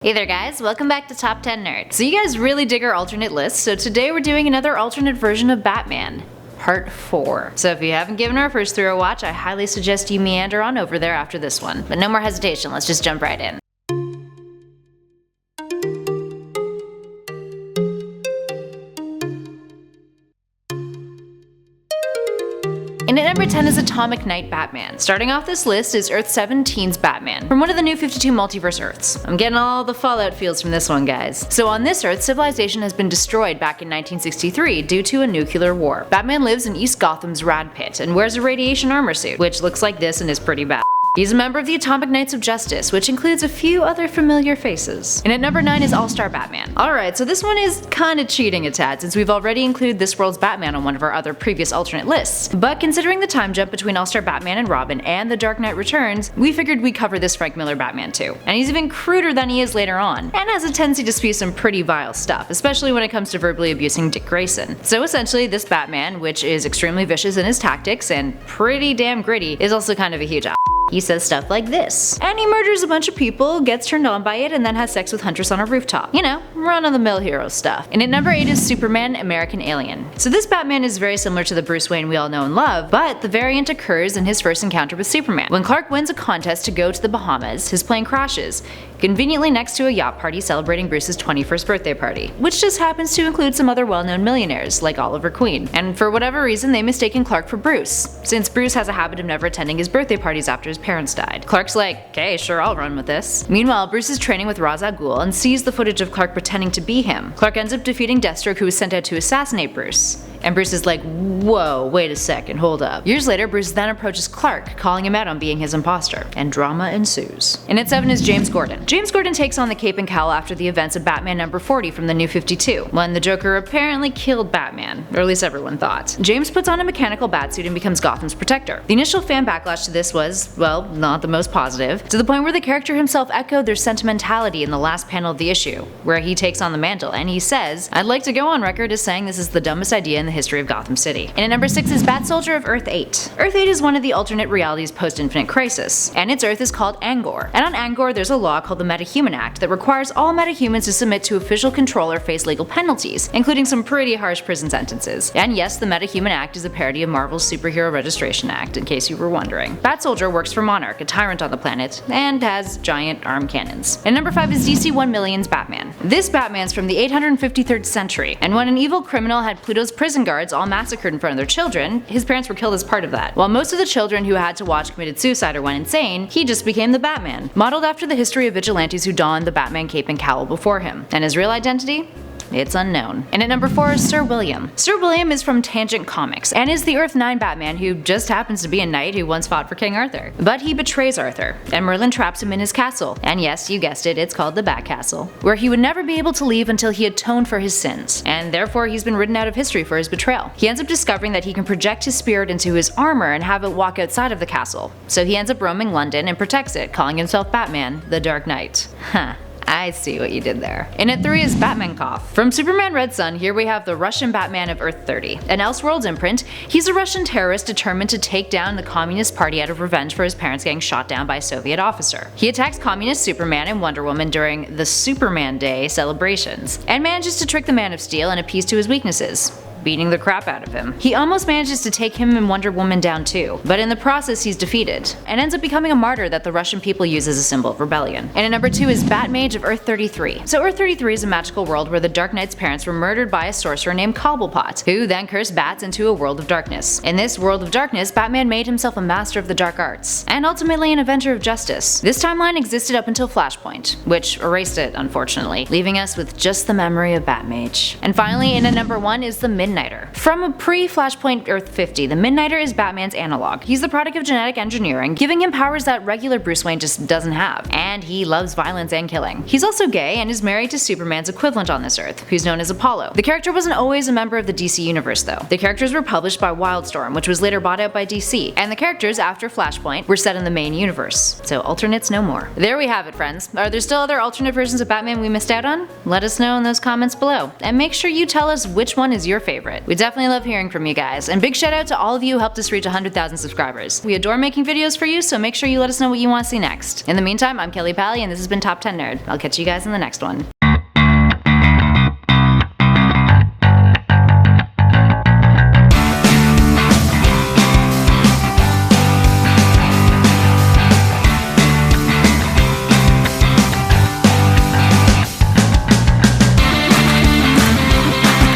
Hey there guys, welcome back to Top 10 Nerd. So you guys really dig our alternate list, so today we're doing another alternate version of Batman. Part 4. So if you haven't given our first three a watch, I highly suggest you meander on over there after this one. But no more hesitation, let's just jump right in. And at number 10 is Atomic Knight Batman. Starting off this list is Earth 17's Batman, from one of the new 52 multiverse Earths. I'm getting all the Fallout feels from this one, guys. So on this Earth, civilization has been destroyed back in 1963 due to a nuclear war. Batman lives in East Gotham's Rad Pit and wears a radiation armor suit, which looks like this and is pretty bad. He's a member of the Atomic Knights of Justice, which includes a few other familiar faces. And at number 9 is All-Star Batman. Alright, so this one is kinda cheating a tad since we've already included this world's Batman on one of our other previous alternate lists. But considering the time jump between All-Star Batman and Robin and The Dark Knight Returns, we figured we'd cover this Frank Miller Batman too. And he's even cruder than he is later on, and has a tendency to spew some pretty vile stuff, especially when it comes to verbally abusing Dick Grayson. So essentially this Batman, which is extremely vicious in his tactics and pretty damn gritty, is also kind of a huge He says stuff like this. And he murders a bunch of people, gets turned on by it, and then has sex with Huntress on a rooftop. You know, run-of-the-mill hero stuff. And at number 8 is Superman American Alien. So this Batman is very similar to the Bruce Wayne we all know and love, but the variant occurs in his first encounter with Superman. When Clark wins a contest to go to the Bahamas, his plane crashes, conveniently next to a yacht party celebrating Bruce's 21st birthday party, which just happens to include some other well-known millionaires, like Oliver Queen. And for whatever reason, they mistaken Clark for Bruce, since Bruce has a habit of never attending his birthday parties after his parents died. Clark's like, okay, sure, I'll run with this. Meanwhile, Bruce is training with Ra's al Ghul and sees the footage of Clark pretending to be him. Clark ends up defeating Deathstroke, who was sent out to assassinate Bruce. And Bruce is like, whoa, wait a second, hold up. Years later, Bruce then approaches Clark, calling him out on being his imposter, and drama ensues. And at 7 is James Gordon. James Gordon takes on the Cape and Cowl after the events of Batman number 40 from the New 52, when the Joker apparently killed Batman, or at least everyone thought. James puts on a mechanical batsuit and becomes Gotham's protector. The initial fan backlash to this was, well, not the most positive, to the point where the character himself echoed their sentimentality in the last panel of the issue, where he takes on the mantle, and he says, "I'd like to go on record as saying this is the dumbest idea in the history of Gotham City." And at number 6 is Bat Soldier of Earth 8. Earth 8 is one of the alternate realities post-Infinite Crisis, and its Earth is called Angor. And on Angor there's a law called the Metahuman Act that requires all metahumans to submit to official control or face legal penalties, including some pretty harsh prison sentences. And yes, the Metahuman Act is a parody of Marvel's Superhero Registration Act, in case you were wondering. Bat Soldier works for Monarch, a tyrant on the planet, and has giant arm cannons. And number 5 is DC 1 Million's Batman. This Batman's from the 853rd century, and when an evil criminal had Pluto's prison guards all massacred in front of their children, his parents were killed as part of that. While most of the children who had to watch committed suicide or went insane, he just became the Batman, modeled after the history of vigilantes who donned the Batman cape and cowl before him. And his real identity? It's unknown. And at number 4 is Sir William. Sir William is from Tangent Comics and is the Earth 9 Batman who just happens to be a knight who once fought for King Arthur. But he betrays Arthur, and Merlin traps him in his castle. And yes, you guessed it, it's called the Bat Castle, where he would never be able to leave until he atoned for his sins, and therefore he's been written out of history for his betrayal. He ends up discovering that he can project his spirit into his armor and have it walk outside of the castle. So he ends up roaming London and protects it, calling himself Batman, the Dark Knight. Huh. I see what you did there. And at 3 is Batmankov. From Superman Red Son, here we have the Russian Batman of Earth 30. An Elseworlds imprint, he's a Russian terrorist determined to take down the Communist Party out of revenge for his parents getting shot down by a Soviet officer. He attacks Communist Superman and Wonder Woman during the Superman Day celebrations, and manages to trick the Man of Steel and appease to his weaknesses, beating the crap out of him. He almost manages to take him and Wonder Woman down too, but in the process he's defeated, and ends up becoming a martyr that the Russian people use as a symbol of rebellion. And at number 2 is Batmage of Earth 33. So Earth 33 is a magical world where the Dark Knight's parents were murdered by a sorcerer named Cobblepot, who then cursed bats into a world of darkness. In this world of darkness, Batman made himself a master of the dark arts, and ultimately an avenger of justice. This timeline existed up until Flashpoint, which erased it unfortunately, leaving us with just the memory of Batmage. And finally, in at number 1 is the Midnighter. From a pre-Flashpoint Earth 50, the Midnighter is Batman's analog. He's the product of genetic engineering, giving him powers that regular Bruce Wayne just doesn't have, and he loves violence and killing. He's also gay and is married to Superman's equivalent on this Earth, who's known as Apollo. The character wasn't always a member of the DC universe though. The characters were published by Wildstorm, which was later bought out by DC, and the characters after Flashpoint were set in the main universe, so alternates no more. There we have it, friends. Are there still other alternate versions of Batman we missed out on? Let us know in those comments below, and make sure you tell us which one is your favorite. favorite. We definitely love hearing from you guys, and big shout out to all of you who helped us reach 100,000 subscribers. We adore making videos for you, so make sure you let us know what you want to see next. In the meantime, I'm Kelly Pally, and this has been Top 10 Nerd. I'll catch you guys in the next one.